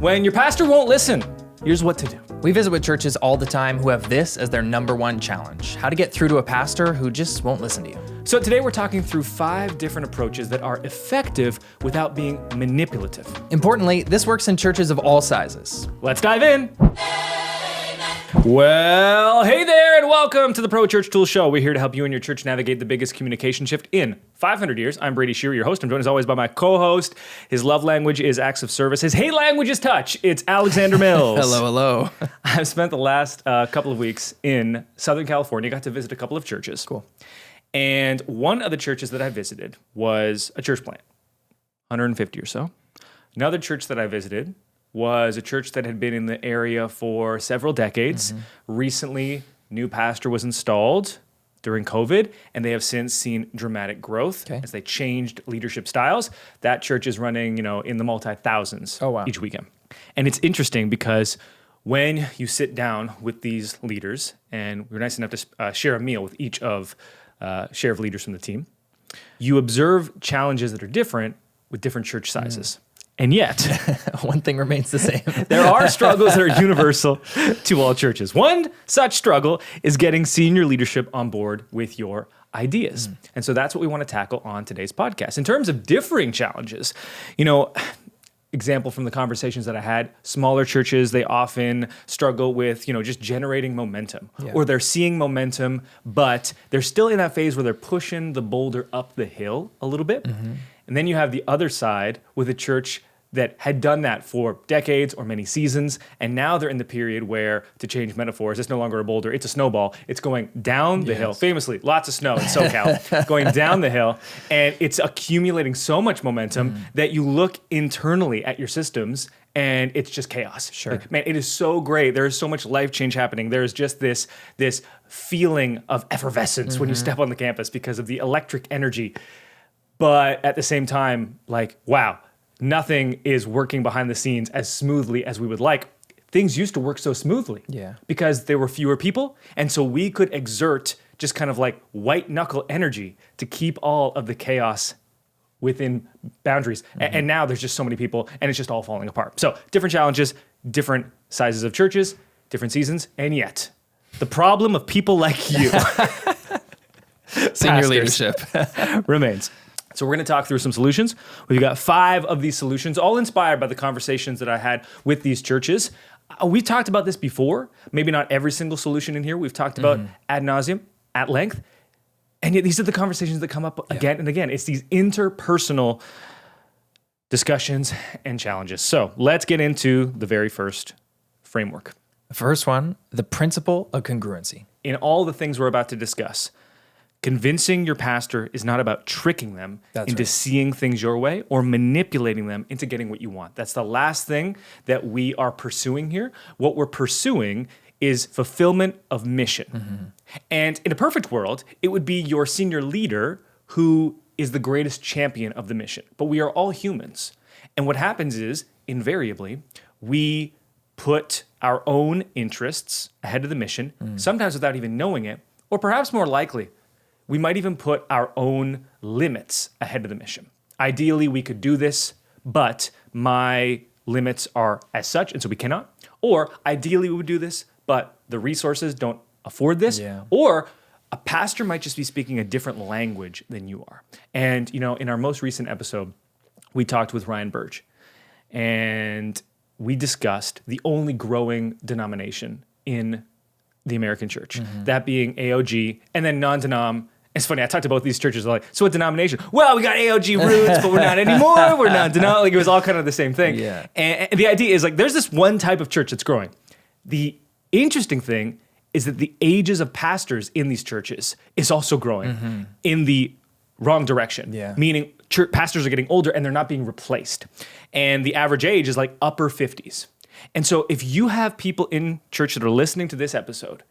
When your pastor won't listen, here's what to do. We visit with churches all the time who have this as their number one challenge: how to get through to a pastor who just won't listen to you. So today we're talking through 5 different approaches that are effective without being manipulative. Importantly, this works in churches of all sizes. Let's dive in. Well, hey there, and welcome to the Pro Church Tool Show. We're here to help you and your church navigate the biggest communication shift in 500 years. I'm Brady Shearer, your host. I'm joined as always by my co-host. His love language is acts of service. His hate language is touch. It's Alexander Mills. Hello. I've spent the last couple of weeks in Southern California. Got to visit a couple of churches. Cool. And one of the churches that I visited was a church plant, 150 or so. Another church that I visited was a church that had been in the area for several decades. Recently, new pastor was installed during COVID, and they have since seen dramatic growth as they changed leadership styles. That church is running, in the multi-thousands each weekend. And it's interesting because when you sit down with these leaders, and we were nice enough to share a meal with each of share of leaders from the team, you observe challenges that are different with different church sizes. And yet, one thing remains the same. There are struggles that are universal to all churches. One such struggle is getting senior leadership on board with your ideas. And so that's what we want to tackle on today's podcast. In terms of differing challenges, example from the conversations that I had, smaller churches, they often struggle with, just generating momentum, or they're seeing momentum, but they're still in that phase where they're pushing the boulder up the hill a little bit. And then you have the other side with a church that had done that for decades or many seasons, and now they're in the period where, to change metaphors, it's no longer a boulder, it's a snowball. It's going down the hill. Famously, lots of snow in SoCal, going down the hill, and it's accumulating so much momentum that you look internally at your systems and it's just chaos. Sure. Man, it is so great. There is so much life change happening. There is just this feeling of effervescence when you step on the campus because of the electric energy. But at the same time, wow, nothing is working behind the scenes as smoothly as we would like. Things used to work so smoothly because there were fewer people. And so we could exert just kind of white knuckle energy to keep all of the chaos within boundaries. And now there's just so many people and it's just all falling apart. So different challenges, different sizes of churches, different seasons. And yet the problem of people like you, Senior leadership, remains. So we're going to talk through some solutions. We've got 5 of these solutions, all inspired by the conversations that I had with these churches. We've talked about this before, maybe not every single solution in here. We've talked about ad nauseum, at length. And yet these are the conversations that come up again and again. It's these interpersonal discussions and challenges. So let's get into the very first framework. The first one, the principle of congruency. In all the things we're about to discuss, convincing your pastor is not about tricking them into seeing things your way or manipulating them into getting what you want. That's the last thing that we are pursuing here. What we're pursuing is fulfillment of mission. And in a perfect world, it would be your senior leader who is the greatest champion of the mission. But we are all humans. And what happens is, invariably, we put our own interests ahead of the mission, sometimes without even knowing it, or perhaps more likely, we might even put our own limits ahead of the mission. Ideally, we could do this, but my limits are as such, and so we cannot. Or ideally, we would do this, but the resources don't afford this. Or a pastor might just be speaking a different language than you are. And, in our most recent episode, we talked with Ryan Burge, and we discussed the only growing denomination in the American church, that being AOG, and then non-denom. It's funny, I talked to both these churches, so what denomination? Well, we got AOG roots, but we're not anymore. We're non-denom. It was all kind of the same thing. And the idea is there's this one type of church that's growing. The interesting thing is that the ages of pastors in these churches is also growing in the wrong direction, meaning pastors are getting older and they're not being replaced. And the average age is upper 50s. And so if you have people in church that are listening to this episode,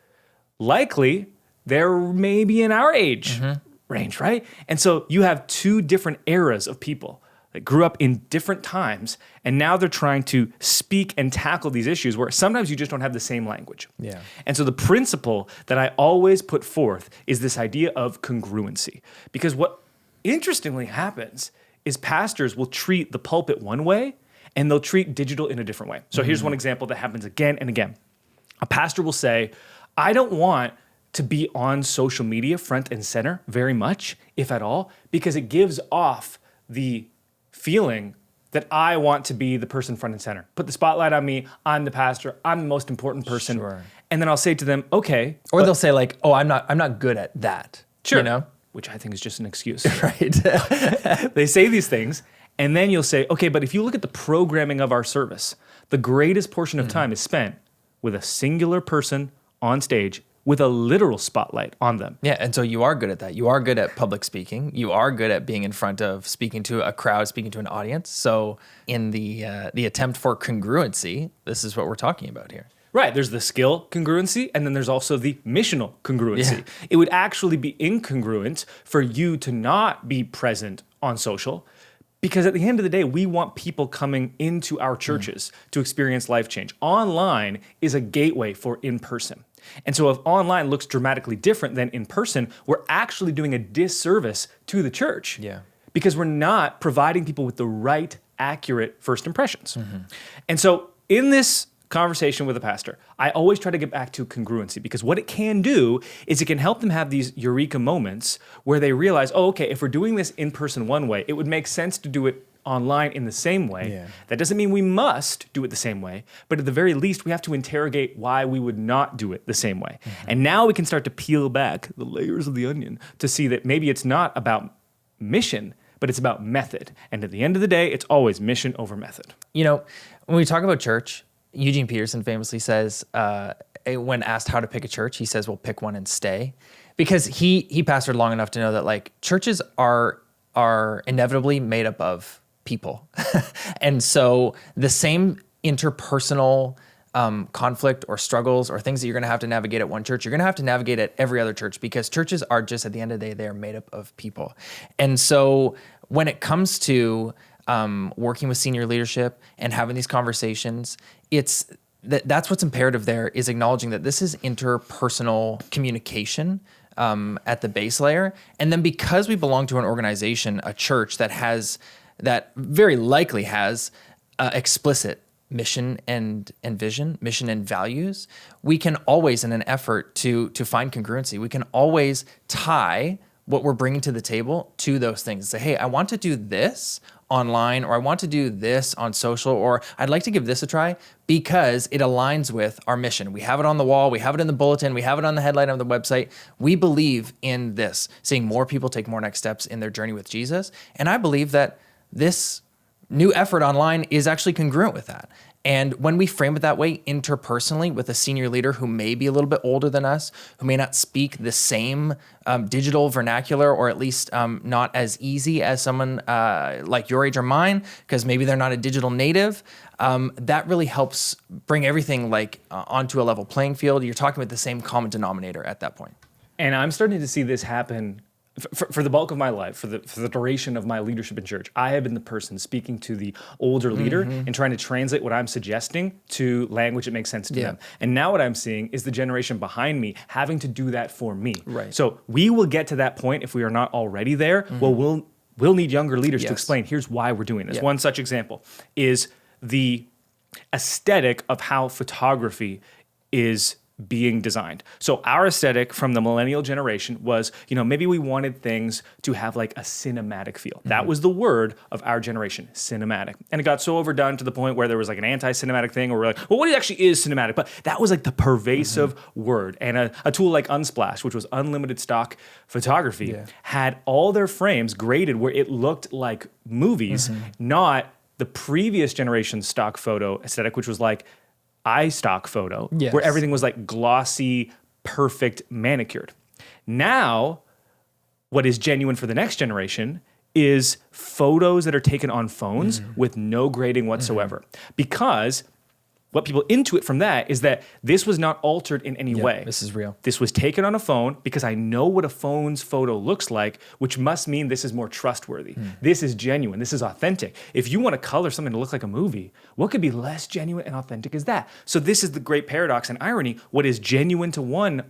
likely they're maybe in our age range, right? And so you have 2 different eras of people that grew up in different times, and now they're trying to speak and tackle these issues where sometimes you just don't have the same language. And so the principle that I always put forth is this idea of congruency. Because what interestingly happens is pastors will treat the pulpit one way and they'll treat digital in a different way. So here's one example that happens again and again. A pastor will say, I don't want to be on social media front and center very much, if at all, because it gives off the feeling that I want to be the person front and center. Put the spotlight on me. I'm the pastor. I'm the most important person. Sure. And then I'll say to them, okay. Or they'll say like, oh, I'm not good at that. Sure. You know? Which I think is just an excuse. Right. They say these things, and then you'll say, okay, but if you look at the programming of our service, the greatest portion of time is spent with a singular person on stage with a literal spotlight on them. Yeah, and so you are good at that. You are good at public speaking. You are good at being in front of, speaking to a crowd, speaking to an audience. So in the attempt for congruency, this is what we're talking about here. Right, there's the skill congruency, and then there's also the missional congruency. Yeah. It would actually be incongruent for you to not be present on social, because at the end of the day, we want people coming into our churches to experience life change. Online is a gateway for in-person. And so if online looks dramatically different than in person, we're actually doing a disservice to the church. Yeah. Because we're not providing people with the right, accurate first impressions. And so in this conversation with a pastor, I always try to get back to congruency, because what it can do is it can help them have these eureka moments where they realize, oh, okay, if we're doing this in person one way, it would make sense to do it online in the same way. Yeah. That doesn't mean we must do it the same way, but at the very least, we have to interrogate why we would not do it the same way. And now we can start to peel back the layers of the onion to see that maybe it's not about mission, but it's about method. And at the end of the day, it's always mission over method. You know, when we talk about church, Eugene Peterson famously says, when asked how to pick a church, he says, well, pick one and stay. Because he pastored long enough to know that like churches are inevitably made up of people. And so the same interpersonal conflict or struggles or things that you're going to have to navigate at one church, you're going to have to navigate at every other church, because churches are just, at the end of the day, they are made up of people. And so when it comes to working with senior leadership and having these conversations, that's what's imperative there, is acknowledging that this is interpersonal communication at the base layer. And then because we belong to an organization, a church that very likely has explicit mission and vision, mission and values, we can always, in an effort to find congruency, we can always tie what we're bringing to the table to those things. Say, hey, I want to do this online, or I want to do this on social, or I'd like to give this a try because it aligns with our mission. We have it on the wall, we have it in the bulletin, we have it on the headline of the website. We believe in this, seeing more people take more next steps in their journey with Jesus. And I believe that this new effort online is actually congruent with that. And when we frame it that way interpersonally with a senior leader who may be a little bit older than us, who may not speak the same digital vernacular, or at least not as easy as someone like your age or mine, because maybe they're not a digital native, that really helps bring everything onto a level playing field. You're talking about the same common denominator at that point. And I'm starting to see this happen for the bulk of my life, for the duration of my leadership in church. I have been the person speaking to the older leader and trying to translate what I'm suggesting to language that makes sense to them. And now what I'm seeing is the generation behind me having to do that for me. Right. So we will get to that point if we are not already there. Well, we'll need younger leaders to explain, here's why we're doing this. One such example is the aesthetic of how photography is being designed. So our aesthetic from the millennial generation was, maybe we wanted things to have like a cinematic feel. That was the word of our generation, cinematic. And it got so overdone to the point where there was like an anti-cinematic thing, or we're like, well, what actually is cinematic? But that was like the pervasive word. And a tool like Unsplash, which was unlimited stock photography, had all their frames graded where it looked like movies, not the previous generation stock photo aesthetic, which was like iStock photo, where everything was like glossy, perfect, manicured. Now, what is genuine for the next generation is photos that are taken on phones with no grading whatsoever. Because what people intuit from that is that this was not altered in any way. This is real. This was taken on a phone because I know what a phone's photo looks like, which must mean this is more trustworthy. This is genuine. This is authentic. If you want to color something to look like a movie, what could be less genuine and authentic as that? So this is the great paradox and irony. What is genuine to one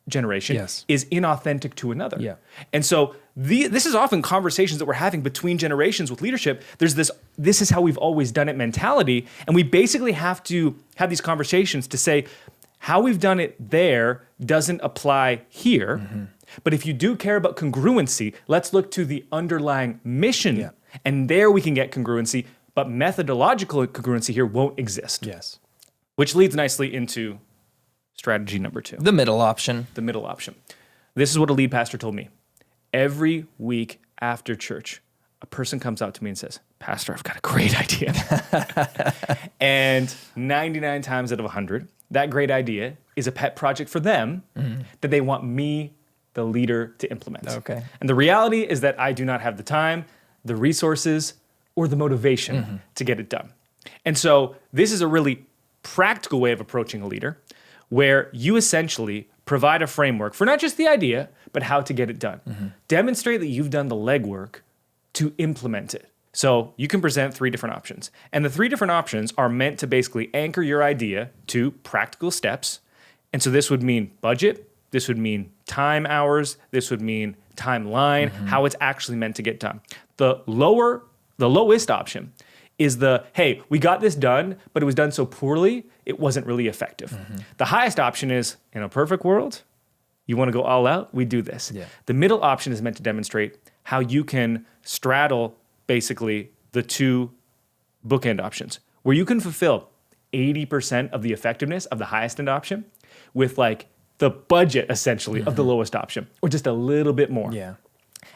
generation is inauthentic to another. Yeah. And so this is often conversations that we're having between generations with leadership. There's this is how we've always done it mentality. And we basically have to have these conversations to say, how we've done it there doesn't apply here. Mm-hmm. But if you do care about congruency, let's look to the underlying mission. Yeah. And there we can get congruency. But methodological congruency here won't exist. Yes. Which leads nicely into strategy number 2. The middle option. The middle option. This is what a lead pastor told me. Every week after church, a person comes out to me and says, Pastor, I've got a great idea. And 99 times out of 100, that great idea is a pet project for them that they want me, the leader, to implement. Okay. And the reality is that I do not have the time, the resources, or the motivation to get it done. And so this is a really practical way of approaching a leader, where you essentially provide a framework for not just the idea, but how to get it done. Demonstrate that you've done the legwork to implement it. So you can present 3 different options. And the 3 different options are meant to basically anchor your idea to practical steps. And so this would mean budget, this would mean time hours, this would mean timeline, how it's actually meant to get done. The lowest option is hey, we got this done, but it was done so poorly, it wasn't really effective. The highest option is, in a perfect world, you want to go all out, we do this. Yeah. The middle option is meant to demonstrate how you can straddle basically the 2 bookend options, where you can fulfill 80% of the effectiveness of the highest end option with like the budget essentially of the lowest option, or just a little bit more. Yeah.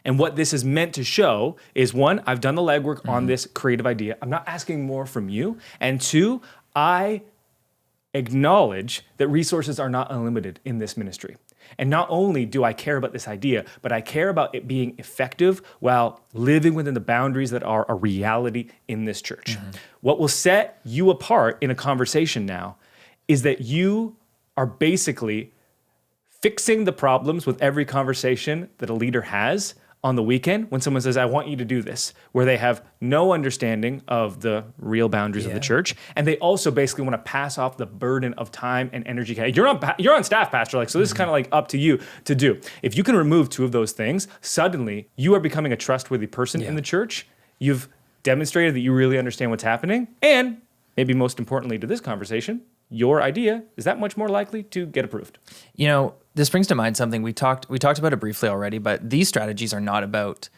And what this is meant to show is, 1, I've done the legwork on this creative idea. I'm not asking more from you. And 2, I acknowledge that resources are not unlimited in this ministry. And not only do I care about this idea, but I care about it being effective while living within the boundaries that are a reality in this church. What will set you apart in a conversation now is that you are basically fixing the problems with every conversation that a leader has on the weekend when someone says, I want you to do this, where they have no understanding of the real boundaries of the church. And they also basically want to pass off the burden of time and energy. You're on staff, Pastor, so this is kind of like up to you to do. If you can remove 2 of those things, suddenly you are becoming a trustworthy person in the church. You've demonstrated that you really understand what's happening. And maybe most importantly to this conversation, your idea is that much more likely to get approved. You know, this brings to mind something we talked about it briefly already, but these strategies are not about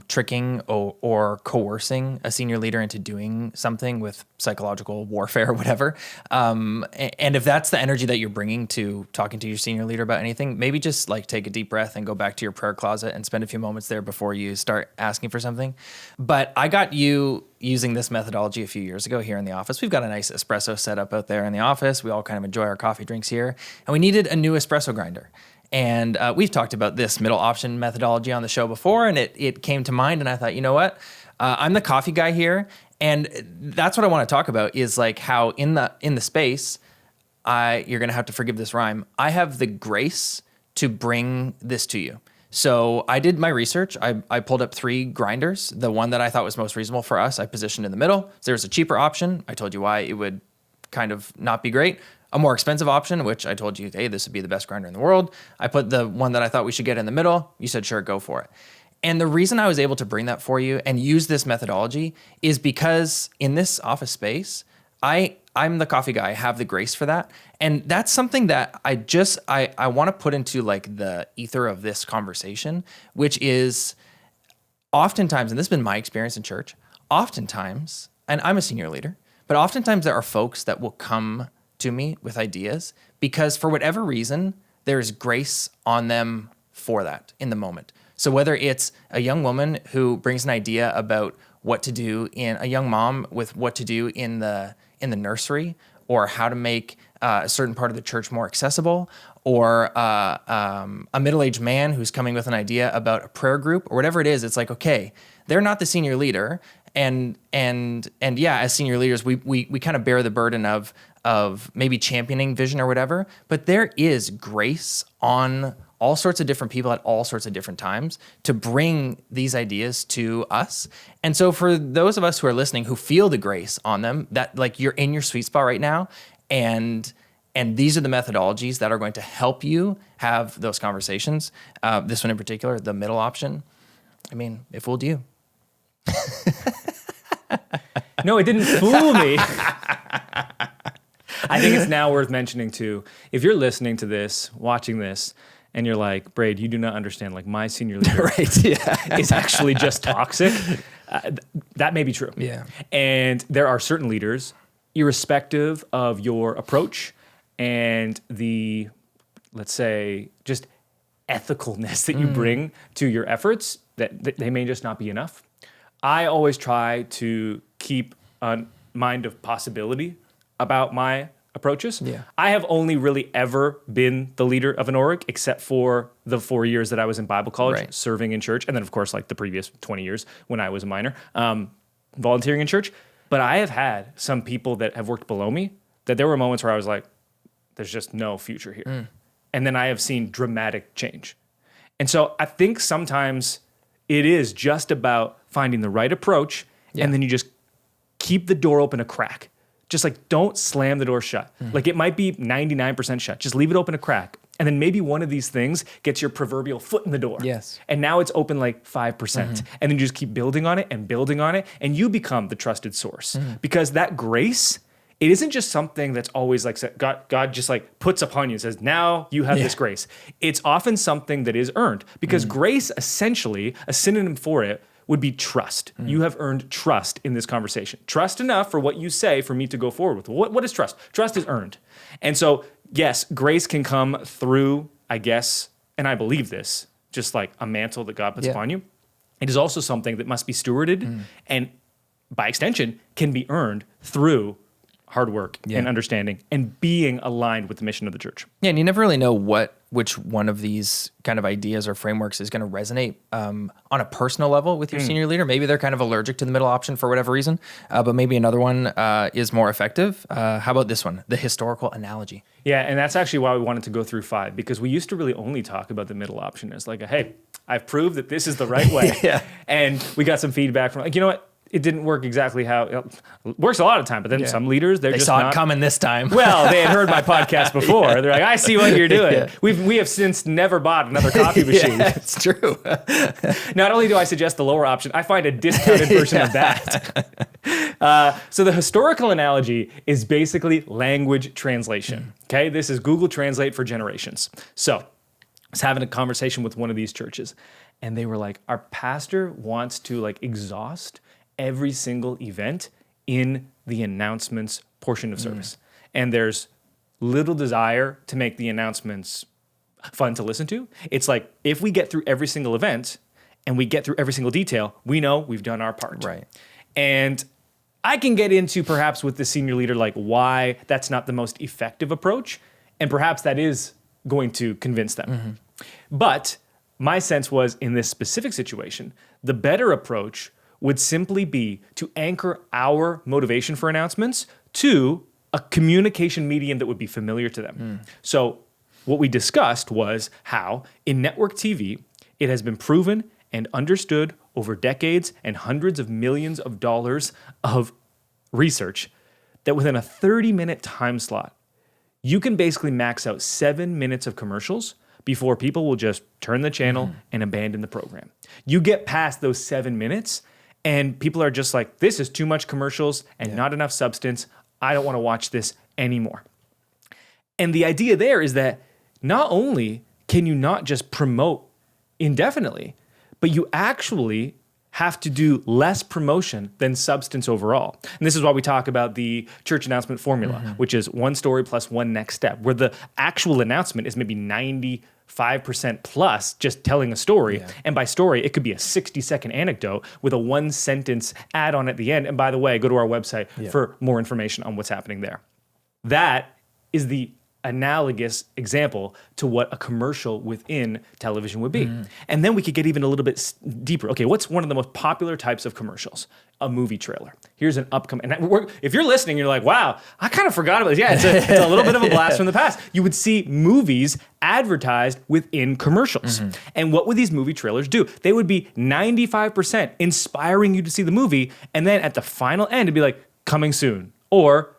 tricking or coercing a senior leader into doing something with psychological warfare or whatever. And if that's the energy that you're bringing to talking to your senior leader about anything, maybe just like take a deep breath and go back to your prayer closet and spend a few moments there before you start asking for something. But I got you using this methodology a few years ago here in the office. We've got a nice espresso setup out there in the office. We all kind of enjoy our coffee drinks here. And we needed a new espresso grinder. And we've talked about this middle option methodology on the show before, and it came to mind, and I thought, you know what? I'm the coffee guy here, and that's what I want to talk about is like how in the space, you're going to have to forgive this rhyme, I have the grace to bring this to you. So I did my research. I pulled up 3 grinders. The one that I thought was most reasonable for us, I positioned in the middle. So there's a cheaper option. I told you why it would kind of not be great. A more expensive option, which I told you, hey, this would be the best grinder in the world. I put the one that I thought we should get in the middle. You said, sure, go for it. And the reason I was able to bring that for you and use this methodology is because in this office space, I'm the coffee guy. I have the grace for that. And that's something that I want to put into like the ether of this conversation, which is oftentimes, and this has been my experience in church, oftentimes, and I'm a senior leader, but oftentimes there are folks that will come to me with ideas because for whatever reason, there's grace on them for that in the moment. So whether it's a young woman who brings an idea about what to do a young mom with what to do in the nursery, or how to make a certain part of the church more accessible, or a middle-aged man who's coming with an idea about a prayer group, or whatever it is, it's like, okay, they're not the senior leader, and yeah, as senior leaders, we kind of bear the burden of maybe championing vision or whatever, but there is grace on all sorts of different people at all sorts of different times to bring these ideas to us. And so for those of us who are listening who feel the grace on them, that like you're in your sweet spot right now, and And these are the methodologies that are going to help you have those conversations. This one in particular, the middle option, I mean, it fooled you. No, it didn't fool me. I think it's now worth mentioning too, if you're listening to this, watching this, and you're like, Braid, you do not understand, like my senior leader Right, yeah. is actually just toxic. That may be true. Yeah. And there are certain leaders, irrespective of your approach and the, let's say, just ethicalness that you bring to your efforts, that they may just not be enough. I always try to keep a mind of possibility about my approaches. Yeah. I have only really ever been the leader of an org, except for the 4 years that I was in Bible college, serving in church, and then of course like the previous 20 years when I was a minor, volunteering in church. But I have had some people that have worked below me that there were moments where I was like, there's just no future here. And then I have seen dramatic change. And so I think sometimes it is just about finding the right approach, and then you just keep the door open a crack. Just like, don't slam the door shut. Like it might be 99% shut. Just leave it open a crack. And then maybe one of these things gets your proverbial foot in the door. Yes. And now it's open like 5%. And then you just keep building on it. And you become the trusted source. Because that grace, it isn't just something that's always like God just like puts upon you and says, now you have this grace. It's often something that is earned. Because grace, essentially, a synonym for it, would be trust. You have earned trust in this conversation. Trust enough for what you say for me to go forward with. What is trust? Trust is earned. And so, yes, grace can come through, I guess, and I believe this, just like a mantle that God puts upon you. It is also something that must be stewarded and by extension can be earned through hard work and understanding and being aligned with the mission of the church. Yeah, and you never really know which one of these kind of ideas or frameworks is going to resonate on a personal level with your senior leader. Maybe they're kind of allergic to the middle option for whatever reason, but maybe another one is more effective. How about this one, the historical analogy? Yeah, and that's actually why we wanted to go through 5, because we used to really only talk about the middle option as like, hey, I've proved that this is the right way. And we got some feedback from like, you know what? It didn't work exactly how it works a lot of the time, but then some leaders, they just saw it coming this time. Well, they had heard my podcast before. They're like, I see what you're doing. We have since never bought another coffee machine. It's true. Not only do I suggest the lower option, I find a discounted version of that. So the historical analogy is basically language translation. Okay, this is Google Translate for generations. So I was having a conversation with one of these churches, and they were like, our pastor wants to like exhaust every single event in the announcements portion of service. And there's little desire to make the announcements fun to listen to. It's like, if we get through every single event and we get through every single detail, we know we've done our part. Right. And I can get into perhaps with the senior leader, like why that's not the most effective approach. And perhaps that is going to convince them. But my sense was in this specific situation, the better approach would simply be to anchor our motivation for announcements to a communication medium that would be familiar to them. So what we discussed was how in network TV, it has been proven and understood over decades and hundreds of millions of dollars of research that within a 30-minute time slot, you can basically max out 7 minutes of commercials before people will just turn the channel and abandon the program. You get past those 7 minutes and people are just like, this is too much commercials and not enough substance. I don't want to watch this anymore. And the idea there is that not only can you not just promote indefinitely, but you actually have to do less promotion than substance overall. And this is why we talk about the church announcement formula, which is one story plus one next step, where the actual announcement is maybe 95% plus just telling a story. And by story, it could be a 60-second anecdote with a 1-sentence add-on at the end. And by the way, go to our website for more information on what's happening there. That is the analogous example to what a commercial within television would be. And then we could get even a little bit deeper. Okay, what's one of the most popular types of commercials? A movie trailer. Here's an upcoming, and if you're listening, you're like, wow, I kind of forgot about this. Yeah, it's a little bit of a blast from the past. You would see movies advertised within commercials. And what would these movie trailers do? They would be 95% inspiring you to see the movie, and then at the final end, it'd be like, coming soon. Or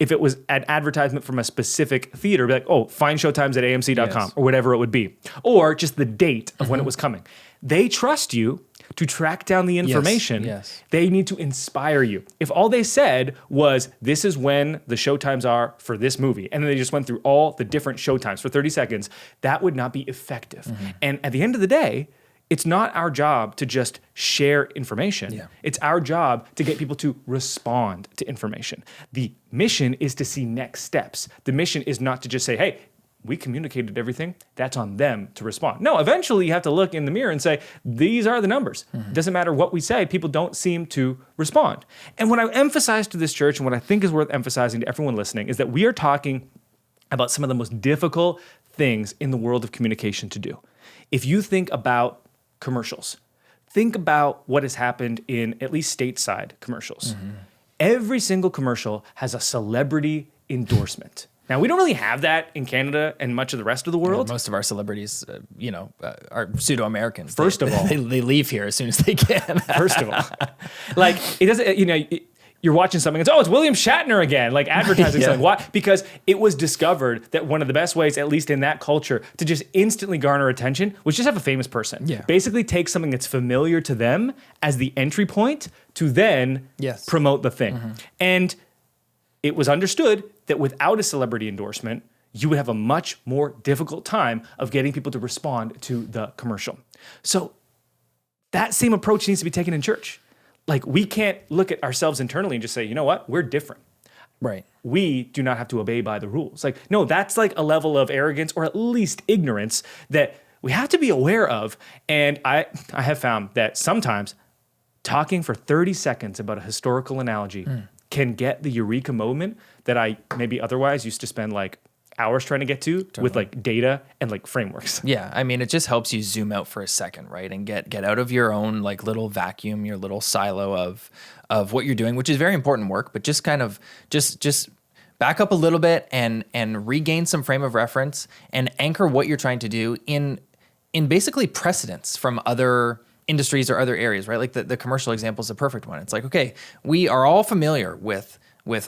if it was an advertisement from a specific theater, be like, oh, find showtimes at amc.com or whatever it would be, or just the date of when it was coming. They trust you to track down the information. Yes. They need to inspire you. If all they said was, this is when the showtimes are for this movie, and then they just went through all the different showtimes for 30 seconds, that would not be effective. And at the end of the day, it's not our job to just share information. Yeah. It's our job to get people to respond to information. The mission is to see next steps. The mission is not to just say, hey, we communicated everything. That's on them to respond. No, eventually you have to look in the mirror and say, these are the numbers. It doesn't matter what we say, people don't seem to respond. And what I emphasize to this church, and what I think is worth emphasizing to everyone listening, is that we are talking about some of the most difficult things in the world of communication to do. If you think about commercials, think about what has happened in at least stateside commercials. Every single commercial has a celebrity endorsement. Now, we don't really have that in Canada and much of the rest of the world. Most of our celebrities, are pseudo-Americans. First of all. They leave here as soon as they can. First of all. Like, it doesn't, you're watching something, it's, oh, it's William Shatner again, like advertising something. Why? Because it was discovered that one of the best ways, at least in that culture, to just instantly garner attention was just have a famous person. Yeah. Basically take something that's familiar to them as the entry point to then promote the thing. And it was understood that without a celebrity endorsement, you would have a much more difficult time of getting people to respond to the commercial. So that same approach needs to be taken in church. Like, we can't look at ourselves internally and just say, you know what, we're different. Right. We do not have to obey by the rules. Like, no, that's like a level of arrogance or at least ignorance that we have to be aware of. And I have found that sometimes talking for 30 seconds about a historical analogy can get the eureka moment that I maybe otherwise used to spend like hours trying to get to with like data and like frameworks. Yeah, I mean, it just helps you zoom out for a second, right? And get out of your own like little vacuum, your little silo of what you're doing, which is very important work, but just kind of just back up a little bit and regain some frame of reference and anchor what you're trying to do in basically precedents from other industries or other areas, right? Like the commercial example is a perfect one. It's like, okay, we are all familiar with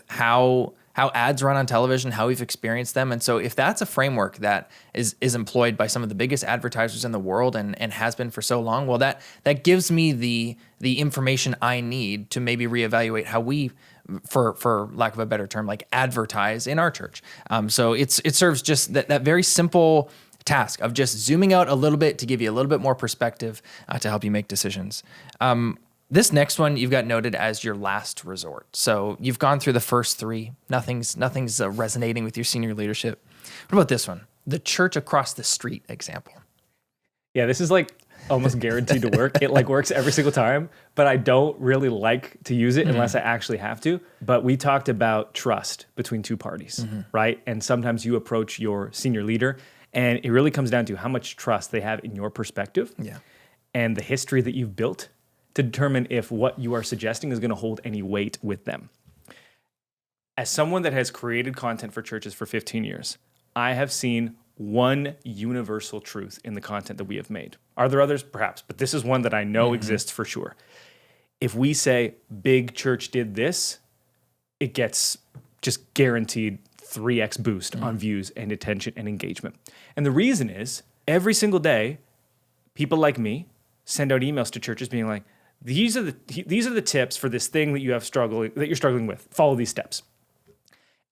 how ads run on television, how we've experienced them. And so if that's a framework that is employed by some of the biggest advertisers in the world and has been for so long, well, that gives me the information I need to maybe reevaluate how we, for lack of a better term, like advertise in our church. So it serves just that very simple task of just zooming out a little bit to give you a little bit more perspective to help you make decisions. This next one you've got noted as your last resort. So you've gone through the first three. Nothing's resonating with your senior leadership. What about this one? The church across the street example. Yeah, this is like almost guaranteed to work. It like works every single time, but I don't really like to use it unless I actually have to. But we talked about trust between two parties, right? And sometimes you approach your senior leader and it really comes down to how much trust they have in your perspective and the history that you've built to determine if what you are suggesting is going to hold any weight with them. As someone that has created content for churches for 15 years, I have seen one universal truth in the content that we have made. Are there others? Perhaps, but this is one that I know exists for sure. If we say big church did this, it gets just guaranteed 3x boost on views and attention and engagement. And the reason is every single day, people like me send out emails to churches being like, these are the tips for this thing that you're struggling with. Follow these steps.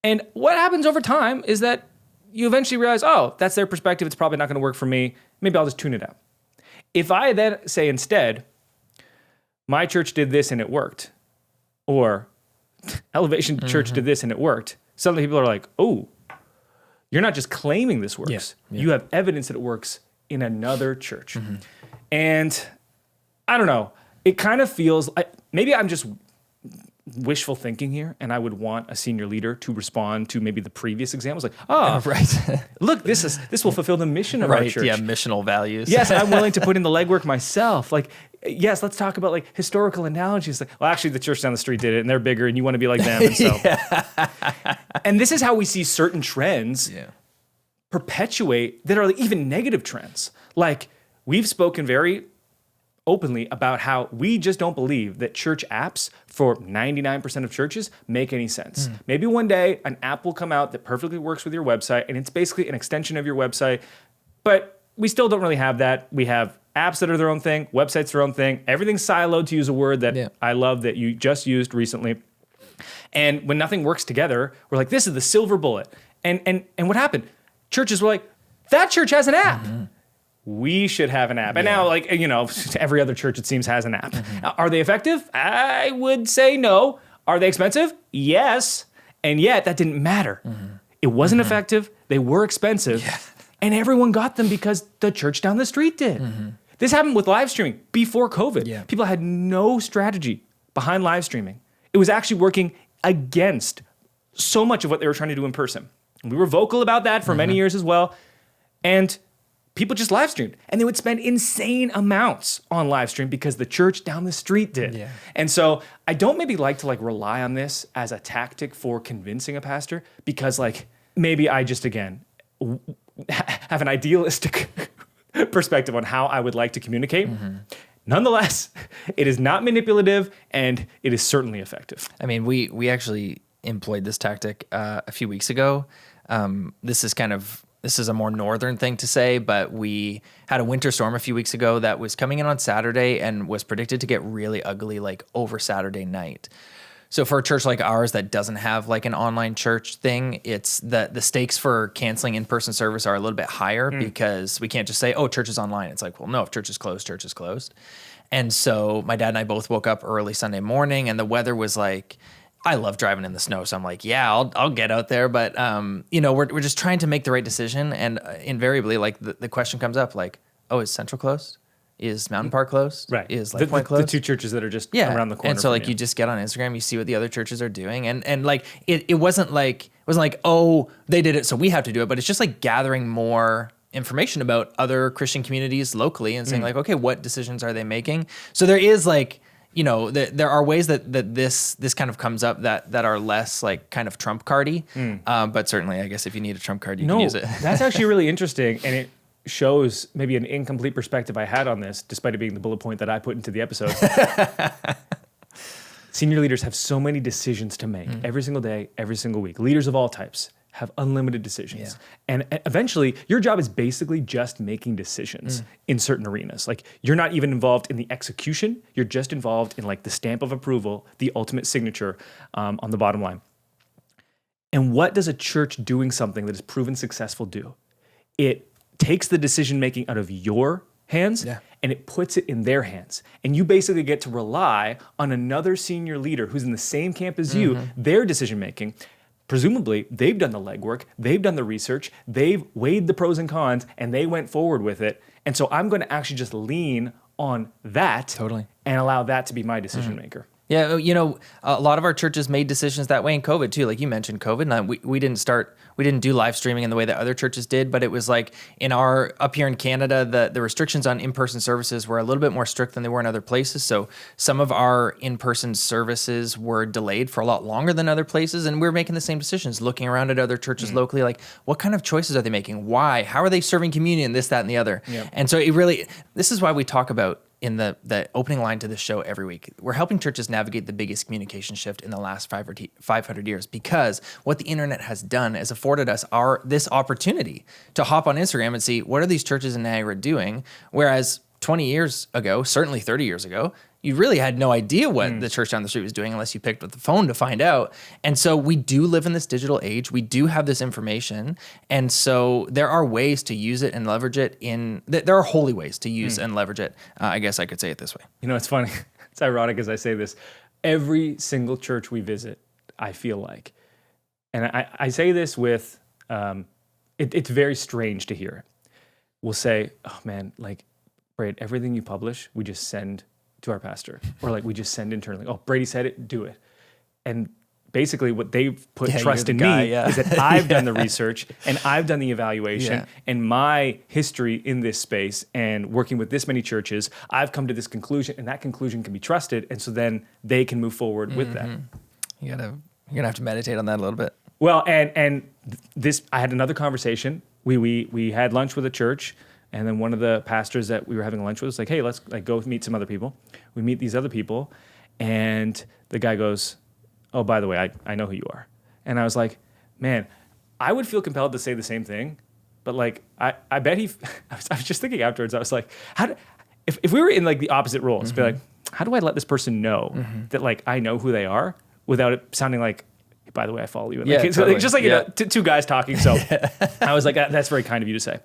And what happens over time is that you eventually realize, oh, that's their perspective. It's probably not going to work for me. Maybe I'll just tune it out. If I then say instead, my church did this and it worked, or Elevation Church did this and it worked, suddenly people are like, oh, you're not just claiming this works. Yeah. You have evidence that it works in another church. And I don't know. It kind of feels like maybe I'm just wishful thinking here, and I would want a senior leader to respond to maybe the previous examples, like, oh, right. Look, this will fulfill the mission of our church. Yeah, missional values. Yes, I'm willing to put in the legwork myself. Like, yes, let's talk about like historical analogies. Like, well, actually, the church down the street did it, and they're bigger, and you want to be like them. And so, and this is how we see certain trends perpetuate that are like even negative trends. Like, we've spoken very openly about how we just don't believe that church apps for 99% of churches make any sense. Maybe one day an app will come out that perfectly works with your website, and it's basically an extension of your website, but we still don't really have that. We have apps that are their own thing, websites their own thing, everything's siloed, to use a word that I love that you just used recently. And when nothing works together, we're like, this is the silver bullet. And what happened? Churches were like, that church has an app. We should have an app. And now, like, you know, every other church, it seems, has an app. Are they effective? I would say no. Are they expensive? Yes. And yet, that didn't matter. It wasn't effective. They were expensive. And everyone got them because the church down the street did. This happened with live streaming before COVID. People had no strategy behind live streaming. It was actually working against so much of what they were trying to do in person. We were vocal about that for many years as well. And people just live streamed, and they would spend insane amounts on live stream because the church down the street did. And so I don't maybe like to rely on this as a tactic for convincing a pastor, because maybe I just, again, have an idealistic perspective on how I would like to communicate. Nonetheless, it is not manipulative, and it is certainly effective. I mean, we actually employed this tactic a few weeks ago. This is a more northern thing to say, but we had a winter storm a few weeks ago that was coming in on Saturday and was predicted to get really ugly over Saturday night. So for a church like ours that doesn't have an online church thing, it's the stakes for canceling in-person service are a little bit higher because we can't just say, oh, church is online. It's like, well, no, if church is closed, church is closed. And so my dad and I both woke up early Sunday morning, and the weather was I love driving in the snow, so I'm like, yeah, I'll get out there. But we're just trying to make the right decision, and invariably, the question comes up, oh, is Central closed? Is Mountain Park closed? Right. Is Life Point closed? The two churches that are just around the corner. And so you just get on Instagram, you see what the other churches are doing, and it wasn't like oh, they did it, so we have to do it. But it's just gathering more information about other Christian communities locally and saying okay, what decisions are they making? So there is there are ways that this kind of comes up that are less kind of trump cardy, but certainly I guess if you need a trump card, you can use it. That's actually really interesting, and it shows maybe an incomplete perspective I had on this, despite it being the bullet point that I put into the episode. Senior leaders have so many decisions to make every single day, every single week. Leaders of all types have unlimited decisions. And eventually, your job is basically just making decisions in certain arenas. You're not even involved in the execution. You're just involved in the stamp of approval, the ultimate signature on the bottom line. And what does a church doing something that is proven successful do? It takes the decision-making out of your hands and it puts it in their hands. And you basically get to rely on another senior leader who's in the same camp as you, their decision-making. Presumably, they've done the legwork, they've done the research, they've weighed the pros and cons, and they went forward with it. And so I'm going to actually just lean on that and allow that to be my decision maker. Yeah, a lot of our churches made decisions that way in COVID too. Like you mentioned COVID, and we didn't do live streaming in the way that other churches did, but it was up here in Canada, the restrictions on in-person services were a little bit more strict than they were in other places. So some of our in-person services were delayed for a lot longer than other places, and we were making the same decisions, looking around at other churches locally, what kind of choices are they making? Why? How are they serving communion? This, that, and the other. Yep. And so this is why we talk about in the opening line to this show every week. We're helping churches navigate the biggest communication shift in the last 500 years, because what the internet has done is afforded us this opportunity to hop on Instagram and see what are these churches in Niagara doing, whereas 20 years ago, certainly 30 years ago, you really had no idea what the church down the street was doing unless you picked up the phone to find out. And so we do live in this digital age. We do have this information. And so there are ways to use it and leverage it there are holy ways to use and leverage it. I guess I could say it this way. It's funny. It's ironic as I say this. Every single church we visit, I feel like, and I say this with, it's very strange to hear it. We'll say, oh man, Brad, everything you publish, we just send to our pastor, or we just send internally. Oh, Brady said it, do it. And basically what they've put trust in me is that I've done the research and I've done the evaluation and my history in this space and working with this many churches, I've come to this conclusion, and that conclusion can be trusted. And so then they can move forward with that. You're gonna have to meditate on that a little bit. Well, and this, I had another conversation. We had lunch with a church, And then one of the pastors that we were having lunch with was like, hey, let's like go meet some other people. We meet these other people. And the guy goes, oh, by the way, I know who you are. And I was like, man, I would feel compelled to say the same thing. But like, I bet I was just thinking afterwards, I was like, if we were in like the opposite roles, be like, how do I let this person know that like I know who they are without it sounding like, hey, by the way, I follow you. And Yeah, like, totally. just like you know, two guys talking. So I was like, that's very kind of you to say.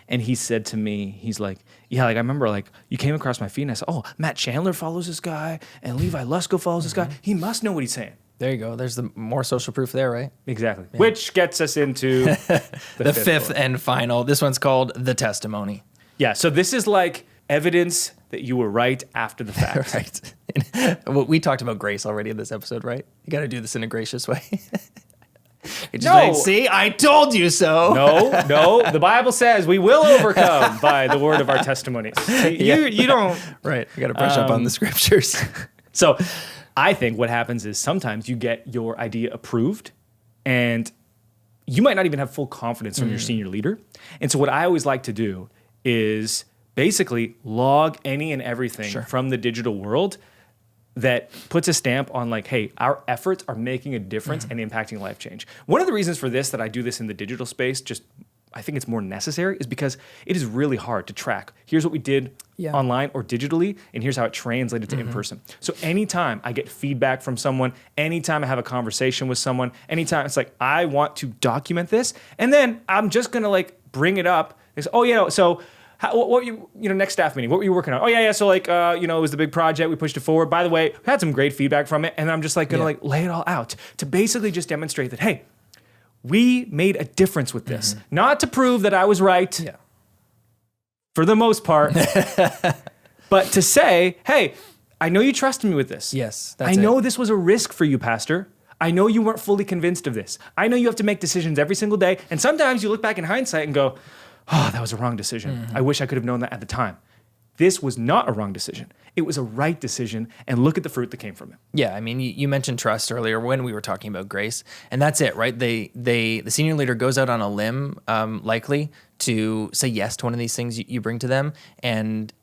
And he said to me, he's like, yeah, like I remember like you came across my feed and I said, oh, Matt Chandler follows this guy and Levi Lusko follows this guy. He must know what he's saying. There you go. There's the more social proof there, right? Exactly. Yeah. Which gets us into the fifth and final. This one's called the testimony. Yeah. So this is like evidence that you were right after the fact. Right. Well, we talked about grace already in this episode, right? You got to do this in a gracious way. Just no. like, see, I told you so. No. The Bible says we will overcome by the word of our testimonies. You don't. Right. You got to brush up on the scriptures. So I think what happens is sometimes you get your idea approved and you might not even have full confidence from your senior leader. And so what I always like to do is basically log any and everything from the digital world that puts a stamp on like, hey, our efforts are making a difference and impacting life change. One of the reasons for this, that I do this in the digital space, just I think it's more necessary, is because it is really hard to track. Here's what we did online or digitally, and here's how it translated to in person. So anytime I get feedback from someone, anytime I have a conversation with someone, anytime it's like, I want to document this, and then I'm just gonna like bring it up. It's, oh yeah, so what you next staff meeting, what were you working on? Oh yeah, so like it was the big project, we pushed it forward. By the way, we had some great feedback from it, and I'm just like gonna like lay it all out to basically just demonstrate that, hey, we made a difference with this. Not to prove that I was right, for the most part, but to say, hey, I know you trusted me with this. Yes, I know this was a risk for you, Pastor. I know you weren't fully convinced of this. I know you have to make decisions every single day, and sometimes you look back in hindsight and go, oh, that was a wrong decision. I wish I could have known that at the time. This was not a wrong decision. It was a right decision, and look at the fruit that came from it. Yeah, I mean, you mentioned trust earlier when we were talking about grace, and that's it, right? The senior leader goes out on a limb, likely, to say yes to one of these things you bring to them, and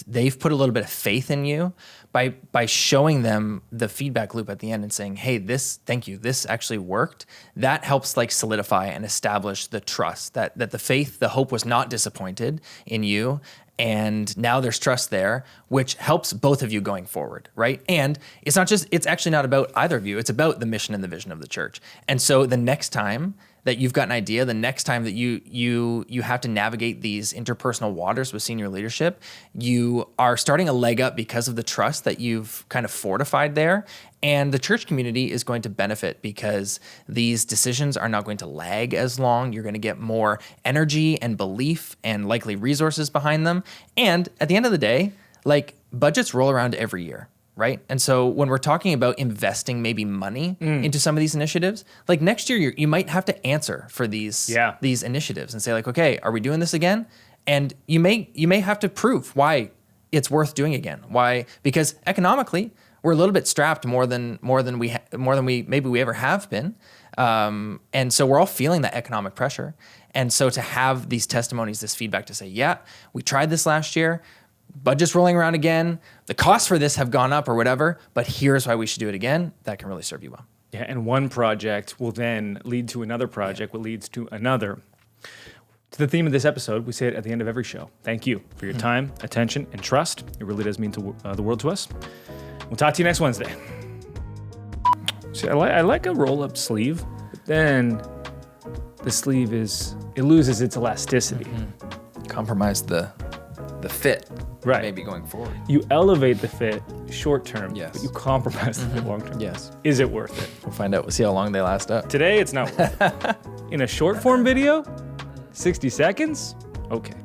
they've put a little bit of faith in you by showing them the feedback loop at the end and saying, hey, thank you, this actually worked. That helps like solidify and establish the trust that the faith, the hope was not disappointed in you. And now there's trust there, which helps both of you going forward, right? And it's actually not about either of you. It's about the mission and the vision of the church. And so the next time that you've got an idea, the next time that you have to navigate these interpersonal waters with senior leadership, you are starting a leg up because of the trust that you've kind of fortified there. And the church community is going to benefit because these decisions are not going to lag as long. You're going to get more energy and belief and likely resources behind them. And at the end of the day, like budgets roll around every year, right? And so when we're talking about investing maybe money into some of these initiatives, like next year you might have to answer for these initiatives and say like, okay, are we doing this again? And you may have to prove why it's worth doing again. Why? Because economically, we're a little bit strapped more than we maybe we ever have been, and so we're all feeling that economic pressure. And so to have these testimonies, this feedback to say, yeah, we tried this last year, budget's rolling around again, the costs for this have gone up or whatever, but here's why we should do it again. That can really serve you well. Yeah, and one project will then lead to another project, what leads to another. To the theme of this episode, we say it at the end of every show. Thank you for your time, attention, and trust. It really does mean the world to us. We'll talk to you next Wednesday. See, I like a roll-up sleeve, but then the sleeve it loses its elasticity. Compromise the fit, right? Maybe going forward. You elevate the fit short term, yes, but you compromise the fit long term. Yes. Is it worth it? We'll find out. We'll see how long they last up. Today, it's not worth it. In a short form video, 60 seconds, okay.